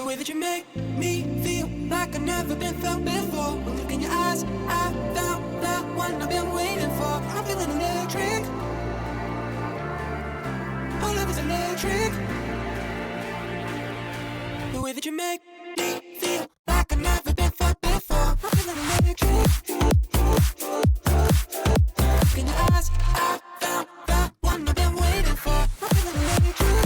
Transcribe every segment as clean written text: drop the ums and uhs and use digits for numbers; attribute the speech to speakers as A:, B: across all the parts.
A: way that you make me feel like I've never been felt before. One look in your eyes, I found the one I've been waiting for. I'm feeling electric. Our love is electric. The way that you make me feel like I've never been felt before. I'm feeling electric. Look in your eyes, I found the one I've been waiting for. I'm feeling electric.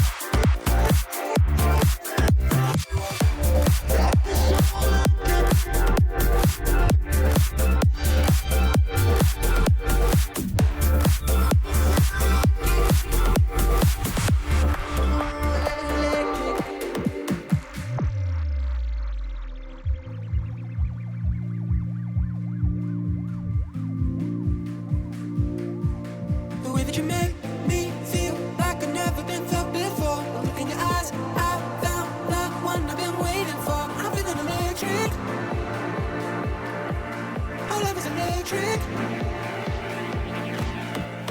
A: The way that you make me feel like I've never been felt before. Look in your eyes, I found the one I've been waiting for. I'm feeling electric. Our love is electric.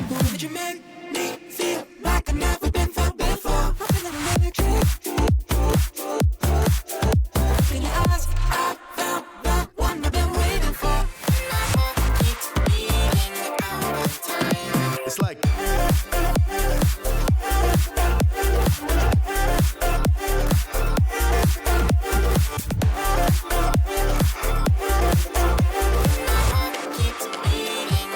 A: The way that you make me feel like I've never been felt before. I'm feeling electric. Look in your eyes, I found the one I've been waiting for. My heart keeps beating out of time.
B: It's like
A: Keeps beating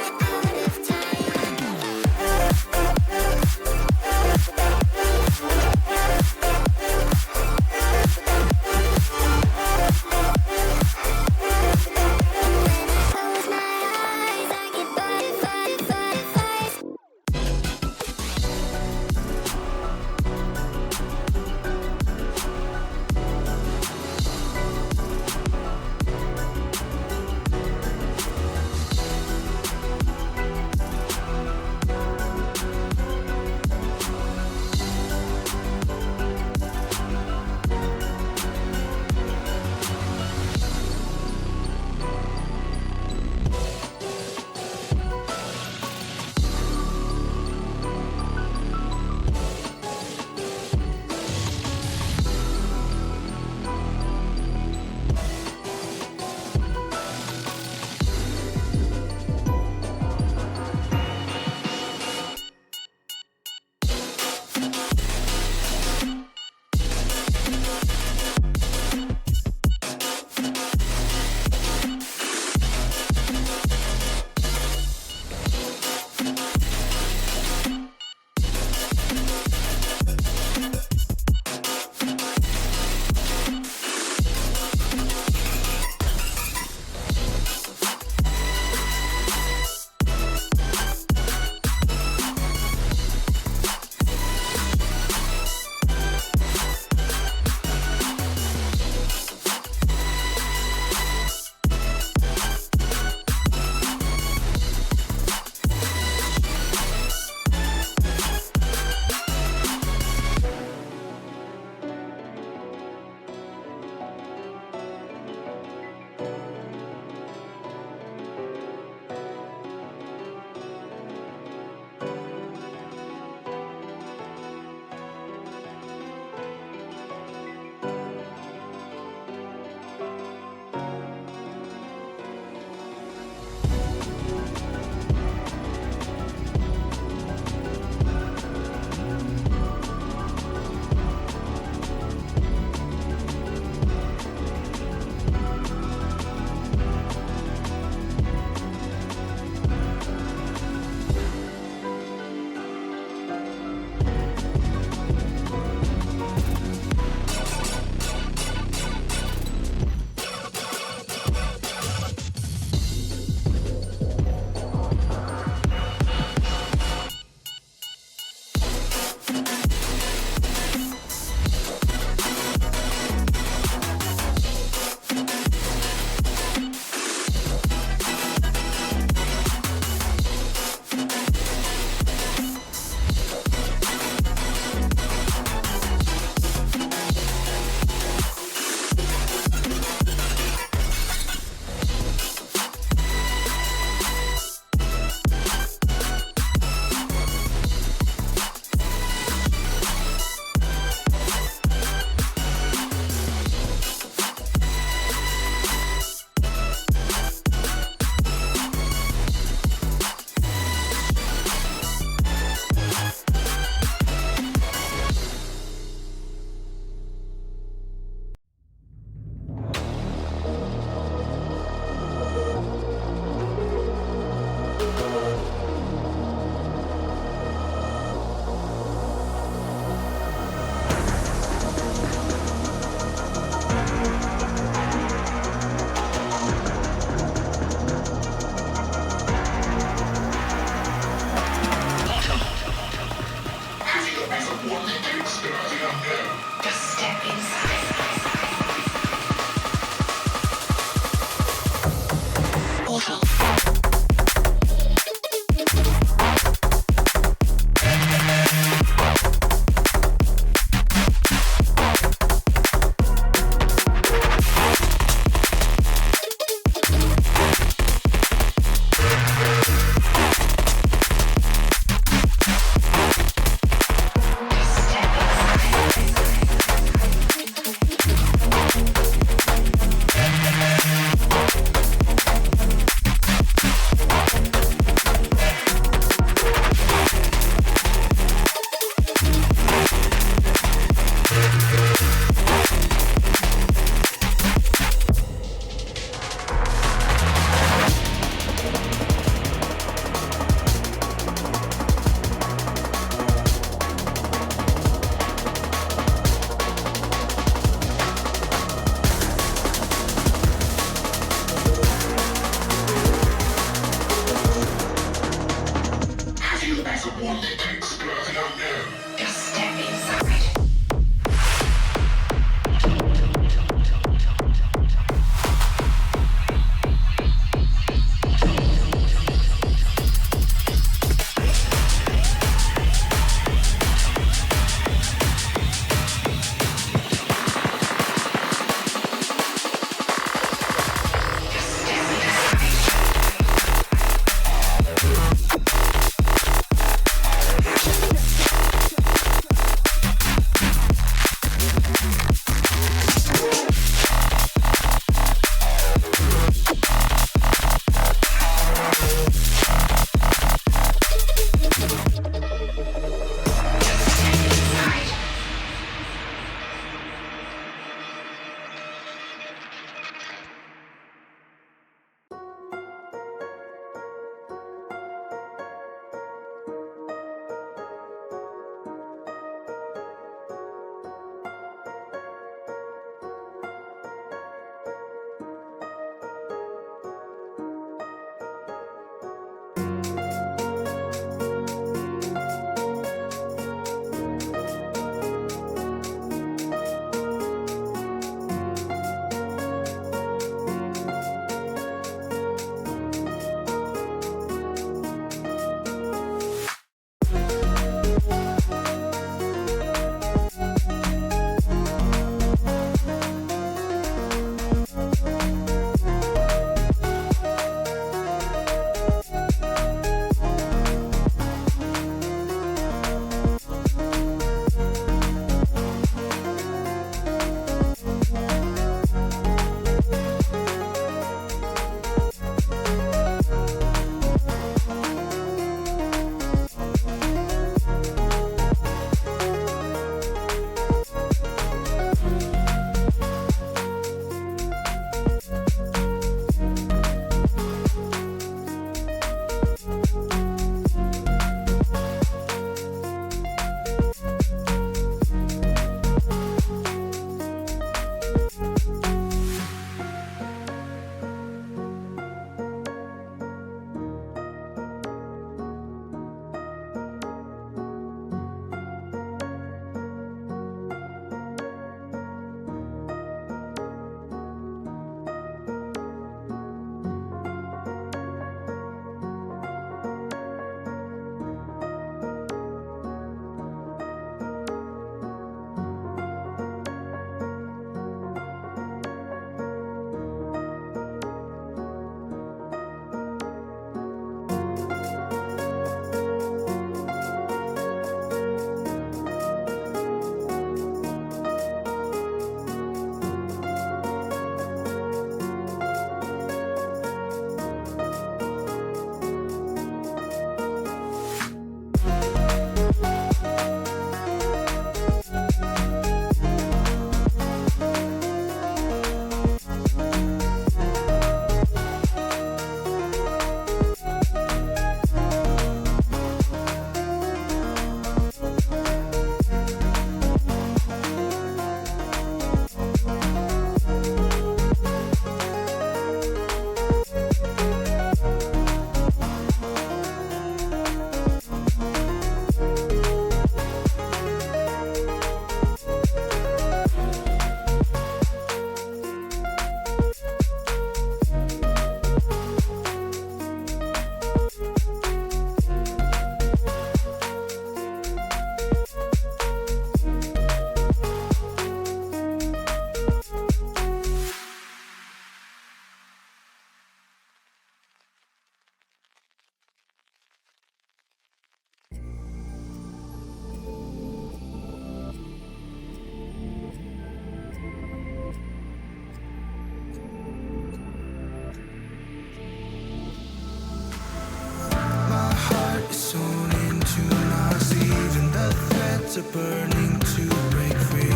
A: burning to break free.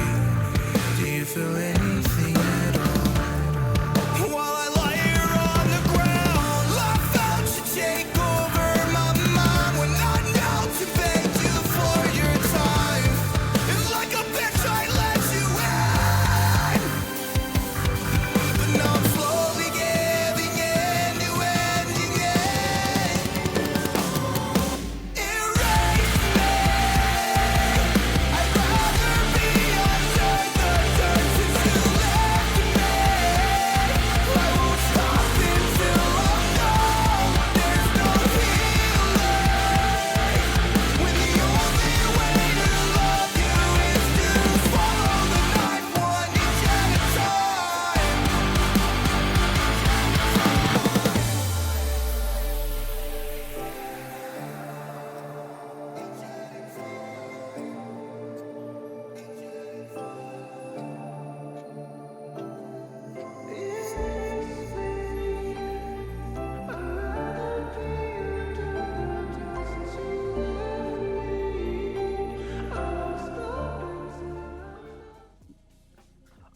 A: Do you feel anything at all? While I lie here on the ground, I felt you take over my mind when I knelt to beg you for your time. And like a bitch I let you in, but now I'm slowly giving in to ending it. Erase me. I'd rather be under the dirt since you left me. I won't stop until I know there's no healing. When the only way to love you is to swallow the knife one inch at a time.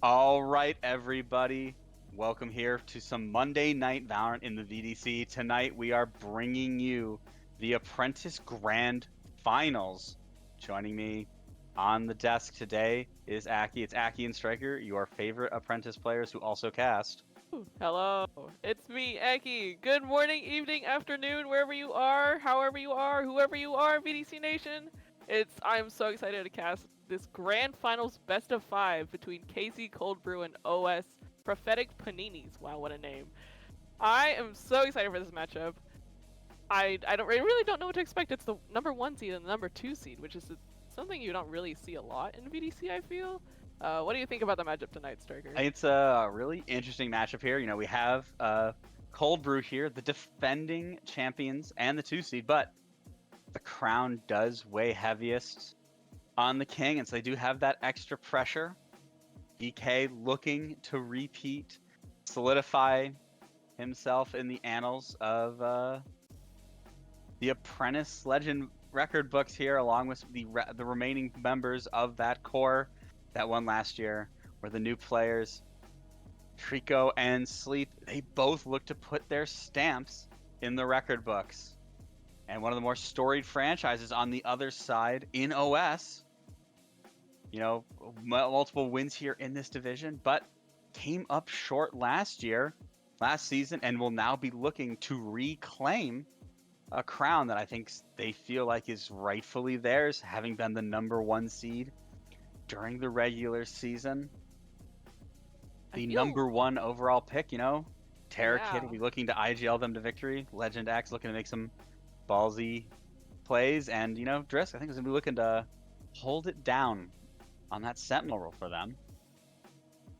B: All right, everybody. Welcome here to some Monday Night Valorant in the VDC. Tonight, we are bringing you the Apprentice Grand Finals. Joining me on the desk today is Aki. It's Aki and Striker, your favorite Apprentice players who also cast.
C: Hello, it's me, Eki. Good morning, evening, afternoon, wherever you are, however you are, whoever you are, VDC Nation. I'm so excited to cast this grand finals best of 5 between KC Cold Brew and OS Prophetic Paninis. Wow, what a name. I am so excited for this matchup. I really don't know what to expect. It's the number 1 seed and the number 2 seed, which is something you don't really see a lot in VDC, I feel. What do you think about the matchup tonight, Striker?
B: It's a really interesting matchup here. You know, we have Cold Brew here, the defending champions and the 2 seed, but the crown does weigh heaviest on the king, and so they do have that extra pressure. DK looking to repeat, solidify himself in the annals of the Apprentice Legend record books here, along with the remaining members of that core that won last year, were the new players. Trico and Sleep, they both look to put their stamps in the record books. And one of the more storied franchises on the other side in OS, you know, multiple wins here in this division, but came up short last season, and will now be looking to reclaim a crown that I think they feel like is rightfully theirs, having been the number 1 seed during the regular season. The number 1 overall pick, you know, Terror Kid will be looking to IGL them to victory. Legend X looking to make some ballsy plays, and you know, Drisk I think is gonna be looking to hold it down on that Sentinel role for them.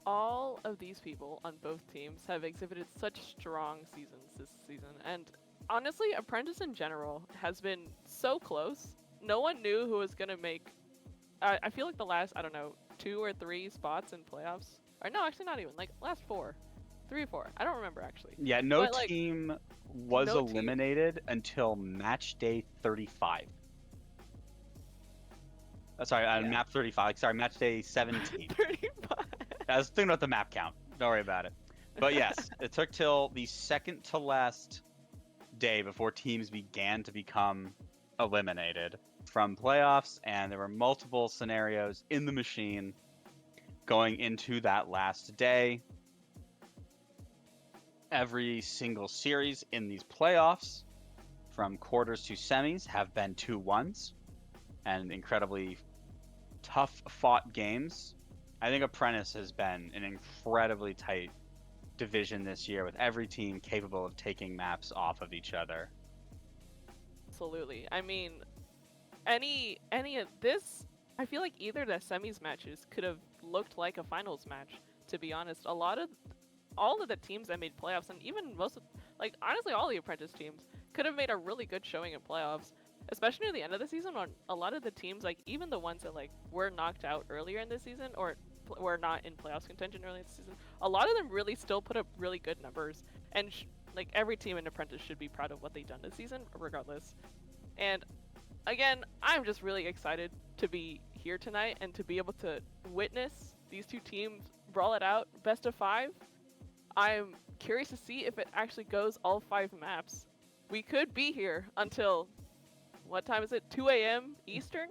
C: All of these people on both teams have exhibited such strong seasons this season, and honestly, Apprentice in general has been so close. No one knew who was gonna make. I feel like the last, I don't know, 2 or 3 spots in playoffs, or no, actually not even, like last 4, 3 or 4. I don't remember actually.
B: Yeah, no team was eliminated until match day 35. Map 35. Sorry, match day 17.
C: 35.
B: I was thinking about the map count. Don't worry about it. But yes, it took till the second to last day before teams began to become eliminated from playoffs, and there were multiple scenarios in the machine going into that last day. Every single series in these playoffs, from quarters to semis, have been 2-1s and incredibly tough fought games. I think Apprentice has been an incredibly tight division this year, with every team capable of taking maps off of each other.
C: Absolutely. I mean, any of this, I feel like either the semis matches could have looked like a finals match, to be honest. All of the teams that made playoffs, and even honestly all the Apprentice teams, could have made a really good showing in playoffs, especially near the end of the season, when a lot of the teams, like even the ones that like were knocked out earlier in the season or were not in playoffs contention early in the season, a lot of them really still put up really good numbers, and like every team in Apprentice should be proud of what they've done this season regardless. And again, I'm just really excited to be here tonight and to be able to witness these two teams brawl it out, best of 5. I'm curious to see if it actually goes all 5 maps. We could be here until, what time is it? 2 a.m. Eastern?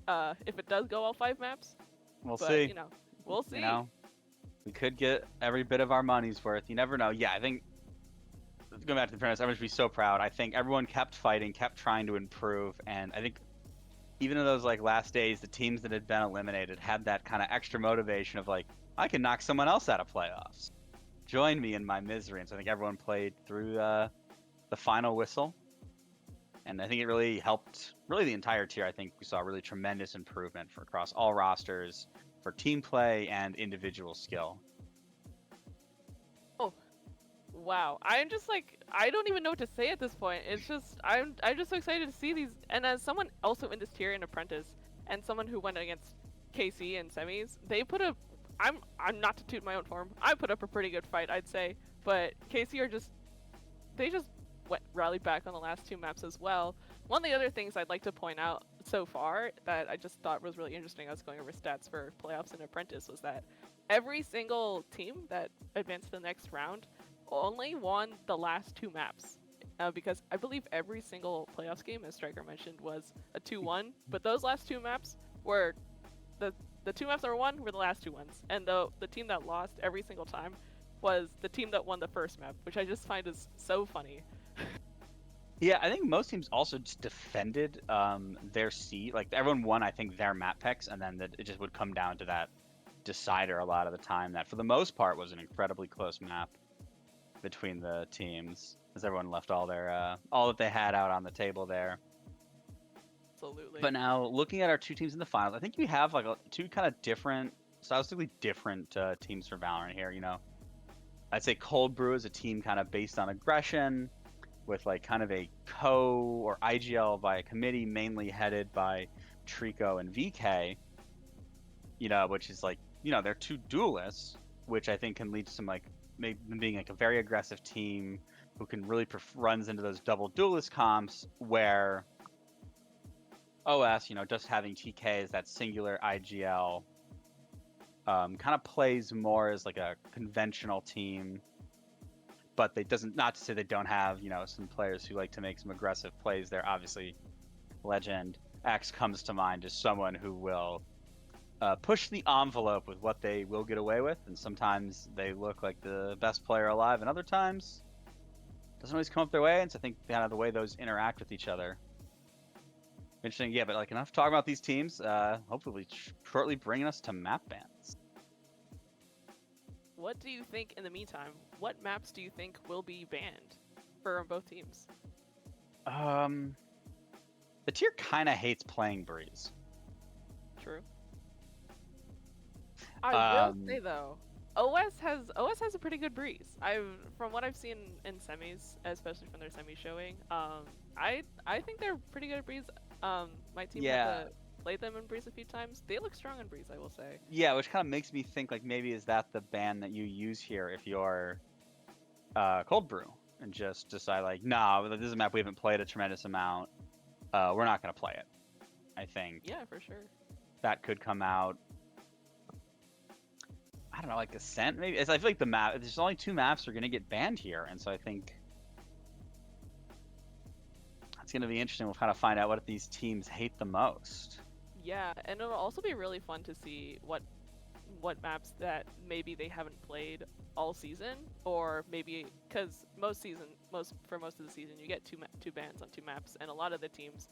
C: If it does go all 5 maps.
B: We'll
C: But,
B: see.
C: We'll see.
B: We could get every bit of our money's worth. You never know. Yeah, I think going back to the Apprentice, everyone should be so proud. I think everyone kept fighting, kept trying to improve, and I think even in those like last days, the teams that had been eliminated had that kind of extra motivation of like, I can knock someone else out of playoffs. Join me in my misery. And so I think everyone played through the final whistle, and I think it really helped. Really, the entire tier. I think we saw really tremendous improvement for across all rosters for team play and individual skill.
C: Wow, I'm just like, I don't even know what to say at this point. It's just, I'm just so excited to see these. And as someone also in this tier in Apprentice, and someone who went against KC in semis, they put up, I'm not to toot my own horn, I put up a pretty good fight, I'd say. But KC are just, they just rallied back on the last 2 maps as well. One of the other things I'd like to point out so far that I just thought was really interesting, I was going over stats for playoffs in Apprentice, was that every single team that advanced to the next round only won the last 2 maps. Because I believe every single playoffs game, as Striker mentioned, was a 2-1, but those last 2 maps were the 2 maps that were won were the last 2 ones, and the team that lost every single time was the team that won the first map, which I just find is so funny.
B: Yeah, I think most teams also just defended their seed. Like everyone won, I think, their map picks, and then it just would come down to that decider a lot of the time. That for the most part was an incredibly close map between the teams, as everyone left all their all that they had out on the table there.
C: Absolutely.
B: But now looking at our 2 teams in the finals, I think we have like 2 kind of different, stylistically different teams for Valorant here. You know, I'd say Cold Brew is a team kind of based on aggression, with like kind of a or IGL by a committee mainly headed by Trico and VK. You know, which is like, you know, they're 2 duelists, which I think can lead to some like maybe them being like a very aggressive team who can really runs into those double duelist comps where OS, you know, just having TK as that singular IGL kind of plays more as like a conventional team, but they doesn't, not to say they don't have, you know, some players who like to make some aggressive plays there. Obviously, Legend X comes to mind as someone who will push the envelope with what they will get away with, and sometimes they look like the best player alive, and other times doesn't always come up their way. And so I think kind of the way those interact with each other. Interesting, yeah. But like enough talking about these teams. Hopefully, shortly bringing us to map bans.
C: What do you think in the meantime? What maps do you think will be banned for both teams?
B: The tier kind of hates playing Breeze.
C: True. I will say though, OS has a pretty good Breeze. From what I've seen in semis, especially from their semi showing, I think they're pretty good at Breeze. My team played them in Breeze a few times. They look strong in Breeze, I will say.
B: Yeah, which kind of makes me think like maybe is that the ban that you use here if you're Cold Brew and just decide like, nah, this is a map we haven't played a tremendous amount. We're not gonna play it. I think.
C: Yeah, for sure.
B: That could come out. I don't know, like Ascent maybe. I feel like the map. There's only 2 maps that are gonna get banned here, and so I think it's gonna be interesting. We'll kind of find out what these teams hate the most.
C: Yeah, and it'll also be really fun to see what maps that maybe they haven't played all season, or maybe because most of the season you get 2 bans on 2 maps, and a lot of the teams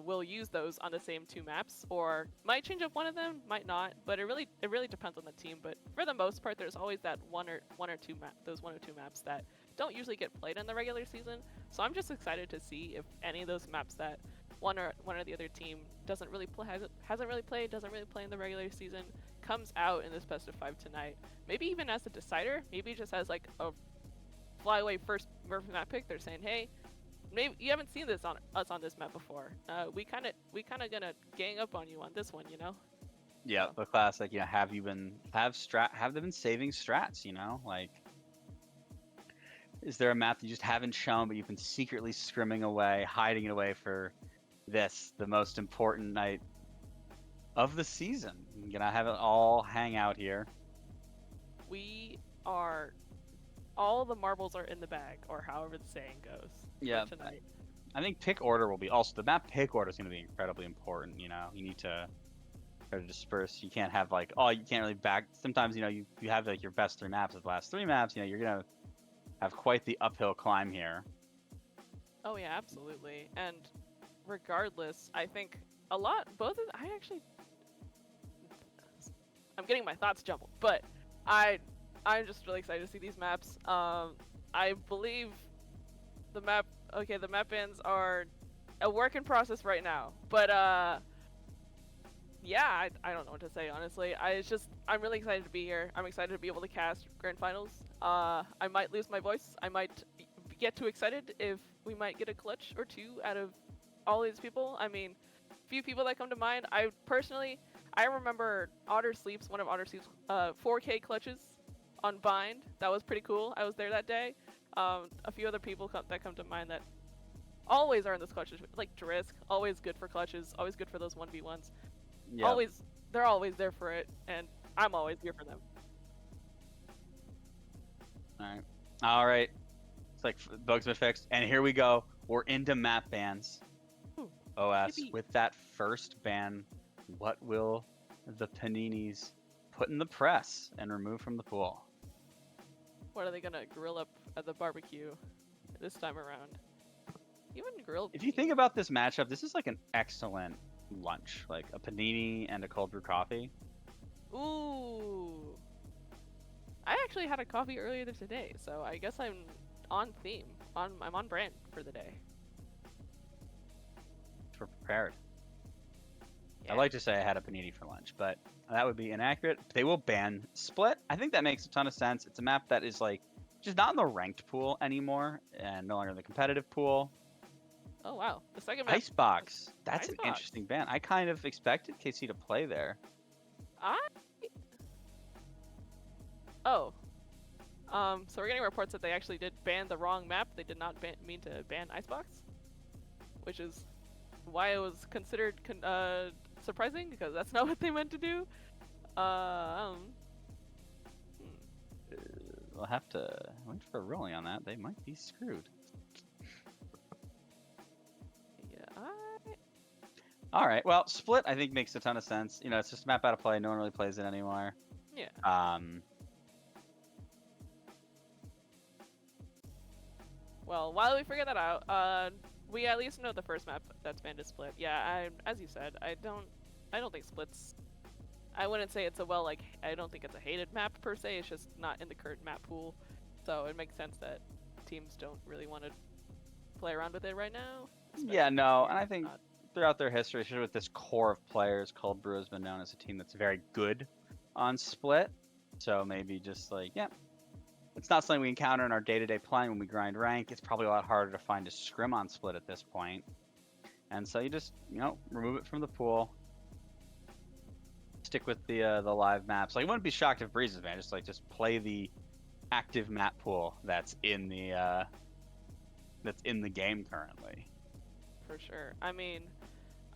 C: will use those on the same 2 maps, or might change up one of them, might not, but it really depends on the team. But for the most part, there's always that one or two maps that don't usually get played in the regular season. So I'm just excited to see if any of those maps that one or the other team hasn't really played in the regular season comes out in this best of 5 tonight. Maybe even as a decider, maybe just as like a flyaway first map pick. They're saying, hey, maybe you haven't seen us on this map before. We kind of gonna gang up on you on this one, you know?
B: Yeah, the classic. You know, have they been saving strats? You know, like, is there a map that you just haven't shown, but you've been secretly scrimming away, hiding it away for this, the most important night of the season. I'm gonna have it all hang out here.
C: We are. All the marbles are in the bag, or however the saying goes.
B: Yeah,
C: For tonight.
B: I think pick order will be also the map pick order is going to be incredibly important. You know, you need to try to disperse. You can't have like, oh, you can't really back. Sometimes you have like your best 3 maps of the last 3 maps. You know, you're gonna have quite the uphill climb here.
C: Oh yeah, absolutely. And regardless, I think a lot. I actually. I'm getting my thoughts jumbled, but I'm just really excited to see these maps. I believe the map. Okay, the map bans are a work in process right now, but yeah, I don't know what to say honestly. I'm really excited to be here. I'm excited to be able to cast grand finals. I might lose my voice. I might get too excited if we might get a clutch or two out of all these people. I mean, few people that come to mind. I remember Otter Sleeps, one of Otter Sleeps, 4K clutches on Bind. That was pretty cool. I was there that day. A few other people that come to mind that always are in those clutches, like Drisk, always good for clutches, always good for those 1v1s.
B: Yeah.
C: They're always there for it, and I'm always here for them.
B: All right. It's like bugs been fixed, and here we go. We're into map bans.
C: Ooh,
B: OS
C: yippee.
B: with that first ban. What will the Paninis put in the press and remove from the pool?
C: What are they gonna grill up at the barbecue this time around? Even grilled.
B: If you think about this matchup, this is like an excellent lunch, like a panini and a cold brew coffee.
C: Ooh. I actually had a coffee earlier today, so I guess I'm on theme. I'm on brand for the day.
B: We're prepared.
C: Yeah.
B: I like to say I had a panini for lunch, but that would be inaccurate. They will ban Split. I think that makes a ton of sense. It's a map that is like just not in the ranked pool anymore and no longer in the competitive pool.
C: Oh wow, the second map.
B: Icebox. That's an
C: Icebox.
B: interesting ban. I kind of expected KC to play there.
C: Oh. So we're getting reports that they actually did ban the wrong map. They did not mean to ban Icebox, which is why it was considered surprising, because that's not what they meant to do.
B: We'll have to wait for a ruling on that. They might be screwed.
C: Yeah.
B: All right. Well, Split I think makes a ton of sense. You know, it's just a map out of play. No one really plays it anymore.
C: Yeah. Well, while we figure that out, we at least know the first map that's banned is Split. Yeah, as you said, I don't think Split's. I wouldn't say it's I don't think it's a hated map per se. It's just not in the current map pool, so it makes sense that teams don't really want to play around with it right now.
B: Yeah, no, and I think throughout their history, especially with this core of players, Cold Brew has been known as a team that's very good on Split. So maybe just like, yeah, it's not something we encounter in our day-to-day playing when we grind rank. It's probably a lot harder to find a scrim on Split at this point. And so you just, remove it from the pool. Stick with the live maps. Like, I wouldn't be shocked if Breeze is banned. Just play the active map pool that's in the game currently.
C: For sure. I mean,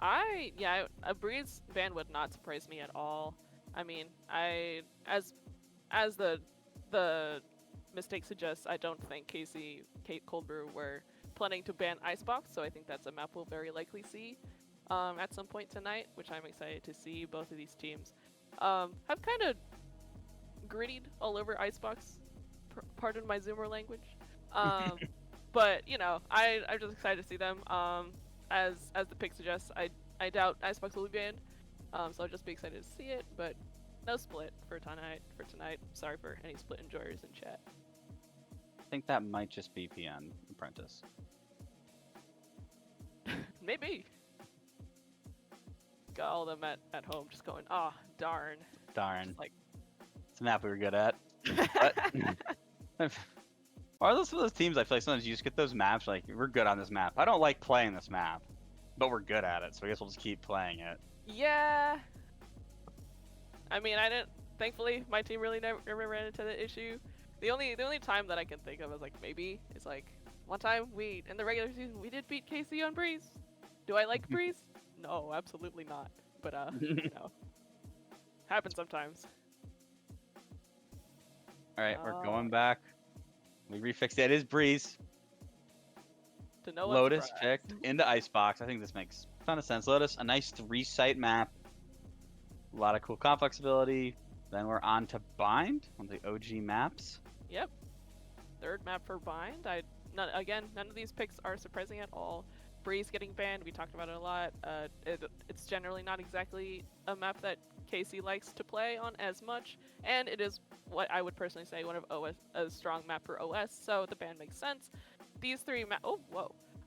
C: a Breeze ban would not surprise me at all. I mean, as the mistake suggests, I don't think Kate Cold Brew were planning to ban Icebox, so I think that's a map we'll very likely see at some point tonight, which I'm excited to see. Both of these teams have kind of grittied all over Icebox, pardon my Zoomer language. But I'm just excited to see them. As the pick suggests, I doubt Icebox will be banned, so I'll just be excited to see it. But no Split for tonight. Sorry for any Split enjoyers in chat.
B: I think that might just be PN Apprentice.
C: Maybe. Got all of them at home just going, darn.
B: Darn.
C: Like,
B: it's a map we were good at. Are those some of those teams I feel like sometimes you just get those maps like, we're good on this map. I don't like playing this map, but we're good at it, so I guess we'll just keep playing it.
C: Yeah. I mean, thankfully, my team really never ran into the issue. The only time that I can think of is maybe it's one time in the regular season we did beat KC on Breeze. Do I like Breeze? No, absolutely not. but you know, happens sometimes.
B: All right, we're going back. We refixed it. It is Breeze.
C: To no one's
B: Lotus
C: surprise.
B: picked into Icebox. I think this makes a ton of sense. Lotus, a nice 3-site map. A lot of cool comp flexibility. Then we're on to Bind on the OG maps.
C: Yep. Third map for Bind. None of these picks are surprising at all. Breeze getting banned, we talked about it a lot. It's generally not exactly a map that Casey likes to play on as much, and it is what I would personally say one of a strong map for OS, so the ban makes sense. These three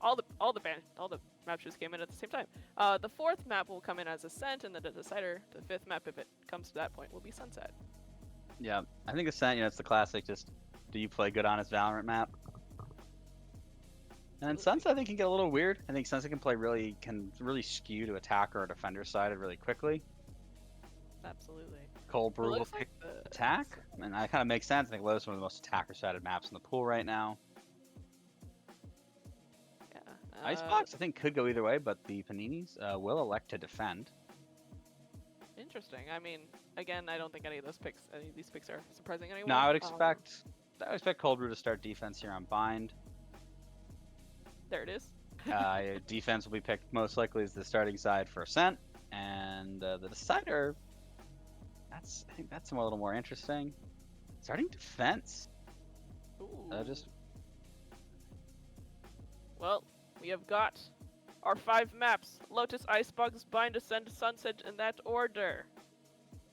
C: all the maps just came in at the same time. The fourth map will come in as Ascent, and then the Decider, the fifth map, if it comes to that point, will be Sunset.
B: Yeah, I think Ascent, it's the classic, just do you play good on his Valorant map? And then Sunset, I think, can get a little weird. I think Sunset can really skew to attacker or defender sided really quickly.
C: Absolutely.
B: Cold Brew will pick attack, and that kind of makes sense. I think Lotus is one of the most attacker sided maps in the pool right now.
C: Yeah.
B: Icebox, I think, could go either way, but the Paninis will elect to defend.
C: Interesting. I mean, again, I don't think any of these picks are surprising anyone.
B: No, I would expect Cold Brew to start defense here on Bind.
C: There it is.
B: Defense will be picked most likely as the starting side for Ascent, and the Decider. I think that's a little more interesting. Starting defense.
C: Ooh.
B: Just.
C: Well, we have got our 5 maps: Lotus, Icebox, Bind, Ascent, Sunset, in that order.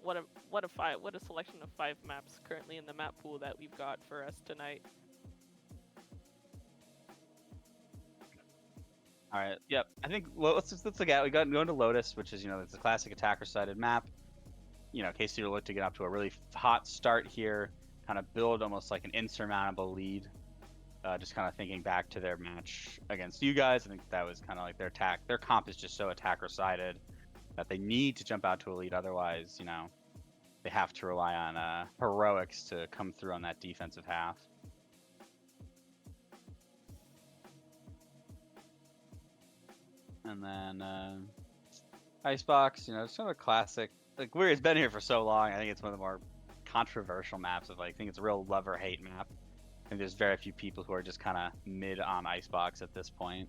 C: What a selection of 5 maps currently in the map pool that we've got for us tonight.
B: All right. Yep. I think let's look at we got going to Lotus, which is it's a classic attacker-sided map. KC will look to get up to a really hot start here, kind of build almost like an insurmountable lead. Just kind of thinking back to their match against you guys, I think that was kind of like their attack. Their comp is just so attacker-sided that they need to jump out to a lead. Otherwise, they have to rely on heroics to come through on that defensive half. And then Icebox, it's sort of a classic. Like it's been here for so long. I think it's one of the more controversial maps of I think it's a real love or hate map. And there's very few people who are just kind of mid on Icebox at this point.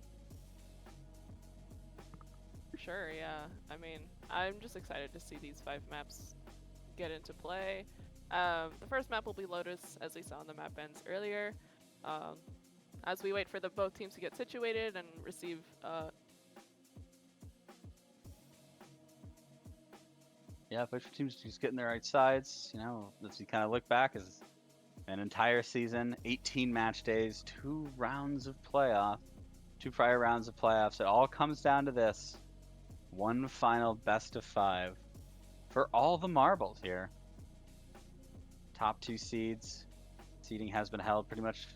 C: For sure, yeah. I mean, I'm just excited to see these 5 maps get into play. The first map will be Lotus, as we saw in the map ends earlier. As we wait for both teams to get situated and receive
B: Yeah, both teams just getting their right sides. As we kind of look back, as an entire season, 18 match days, 2 rounds of playoff, 2 prior rounds of playoffs. It all comes down to this: one final best of 5 for all the marbles here. Top 2 seeds. Seeding has been held pretty much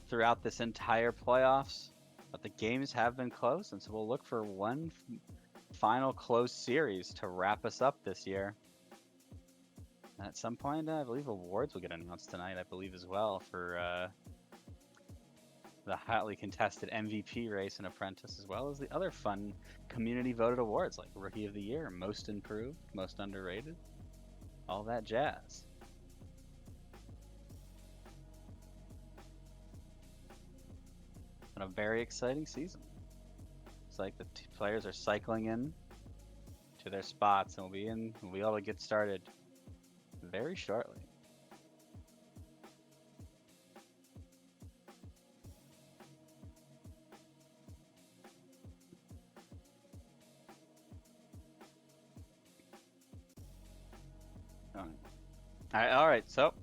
B: throughout this entire playoffs, but the games have been close, and so we'll look for one final close series to wrap us up this year. And at some point, I believe awards will get announced tonight, I believe as well, for the hotly contested MVP race in Apprentice, as well as the other fun community voted awards like Rookie of the Year, Most Improved, Most Underrated, all that jazz. And a very exciting season. It's like the players are cycling in to their spots, and we'll be able to get started very shortly. All right. So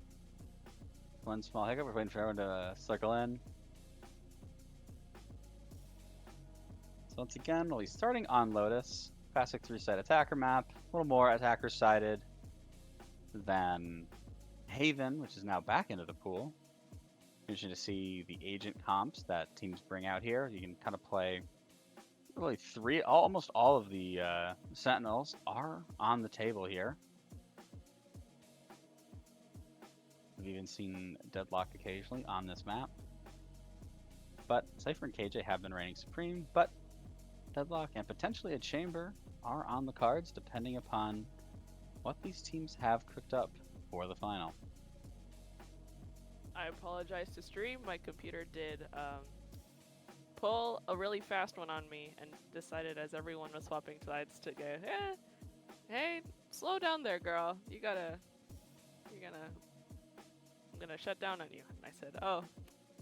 B: one small hiccup. We're waiting for everyone to circle in. So once again, we'll be starting on Lotus. Classic 3-side attacker map. A little more attacker-sided than Haven, which is now back into the pool. Interesting to see the agent comps that teams bring out here. You can kind of play really almost all of the Sentinels are on the table here. We've even seen Deadlock occasionally on this map. But Cypher and KJ have been reigning supreme, but Deadlock and potentially a Chamber are on the cards, depending upon what these teams have cooked up for the final.
C: I apologize to stream. My computer did pull a really fast one on me and decided as everyone was swapping sides to go, hey, slow down there, girl. I'm gonna shut down on you. And I said, oh,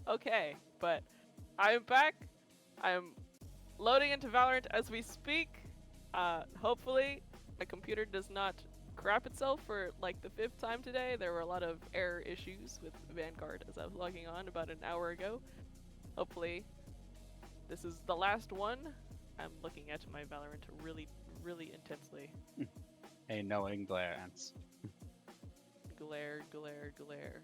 C: okay. But I'm back. I'm loading into Valorant as we speak. Hopefully, my computer does not crap itself for like the 5th time today. There were a lot of error issues with Vanguard as I was logging on about an hour ago. Hopefully, this is the last one. I'm looking at my Valorant really, really intensely.
B: A knowing glance.
C: Glare, glare, glare.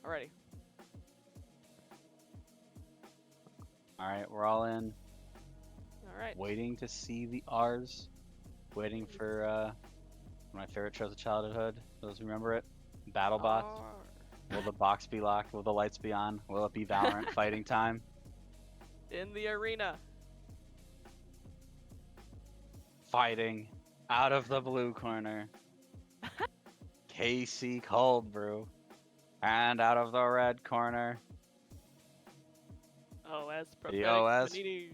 C: Alrighty.
B: Alright, we're all in.
C: Alright.
B: Waiting to see the R's. Waiting for one of my favorite shows of childhood. Those who remember it. BattleBots. Will the box be locked? Will the lights be on? Will it be Valorant fighting time?
C: In the arena.
B: Fighting out of the blue corner. KC Cold Brew. And out of the red corner.
C: OS
B: The
C: Prophetic
B: OS.
C: Paninis.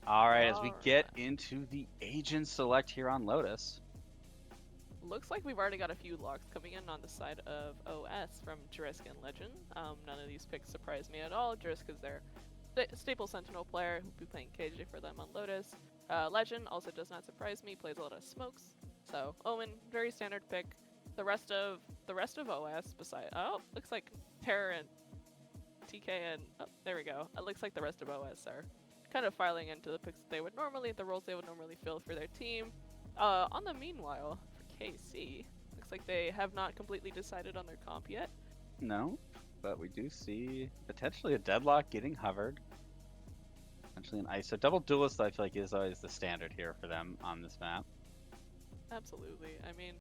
B: Alright, as we get into the agent select here on Lotus.
C: Looks like we've already got a few locks coming in on the side of OS from Jurisk and Legend. None of these picks surprise me at all. Jurisk is their staple Sentinel player who'll be playing KJ for them on Lotus. Legend also does not surprise me, plays a lot of smokes. So Omen, very standard pick. The rest of OS beside looks like Terror and TK and there we go. It looks like the rest of OS are kind of filing into the picks they would normally, the roles they would normally fill for their team. On the meanwhile, for KC, looks like they have not completely decided on their comp yet.
B: No, but we do see potentially a Deadlock getting hovered. Potentially an ISO. Double Duelist, I feel like, is always the standard here for them on this map.
C: Absolutely. I mean,